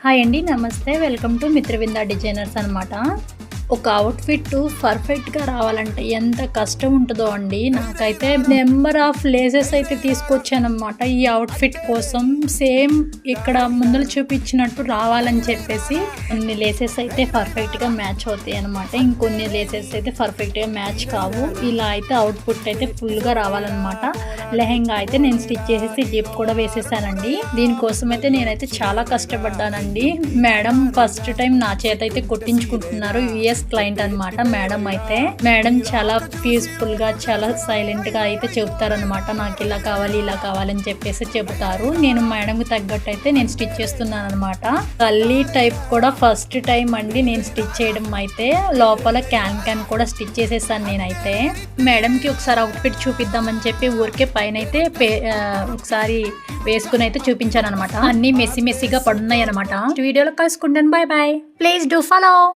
Hi అండి, నమస్తే. Welcome to Mitravinda designers అనమాట. ఒక అవుట్ఫిట్ పర్ఫెక్ట్గా రావాలంటే ఎంత కష్టం ఉంటుందో అండి. నాకైతే నెంబర్ ఆఫ్ లేసెస్ అయితే తీసుకొచ్చానమాట ఈ అవుట్ఫిట్ కోసం. సేమ్ ఇక్కడ ముందర చూపించినట్టు రావాలని చెప్పేసి కొన్ని లేసెస్ అయితే పర్ఫెక్ట్గా మ్యాచ్ అవుతాయి అనమాట. ఇంకొన్ని లేసెస్ అయితే పర్ఫెక్ట్గా మ్యాచ్ కావు. ఇలా అయితే అవుట్పుట్ అయితే ఫుల్గా రావాలన్నమాట. లెహెంగా అయితే నేను స్టిచ్ చేసేసి జిప్ కూడా వేసేసానండి. దీనికోసం అయితే నేనైతే చాలా కష్టపడ్డానండి. మేడం ఫస్ట్ టైం నా చేత అయితే కొట్టించుకుంటున్నారు. క్లయింట్ అనమాట. మేడం చాలా పీస్ఫుల్ గా, చాలా సైలెంట్ గా అయితే చెబుతారనమాట. నాకు ఇలా కావాలి, ఇలా కావాలని చెప్పేసి చెబుతారు. నేను మేడం కి తగ్గట్టు అయితే నేను స్టిచ్ చేస్తున్నాను అనమాట. కల్లీ టైప్ కూడా ఫస్ట్ టైం అండి నేను స్టిచ్ చేయడం. అయితే లోపల క్యాన్ కూడా స్టిచ్ చేసేసాను నేనైతే. మేడం కి ఒకసారి అవుట్ఫిట్ చూపిద్దామని చెప్పి ఊరికే పైన అయితే ఒకసారి వేసుకుని అయితే చూపించాను అనమాట. అన్ని మెస్సీగా పడున్నాయి అనమాట. వీడియోలో కలుసుకుంటాను. Bye bye. Please do follow.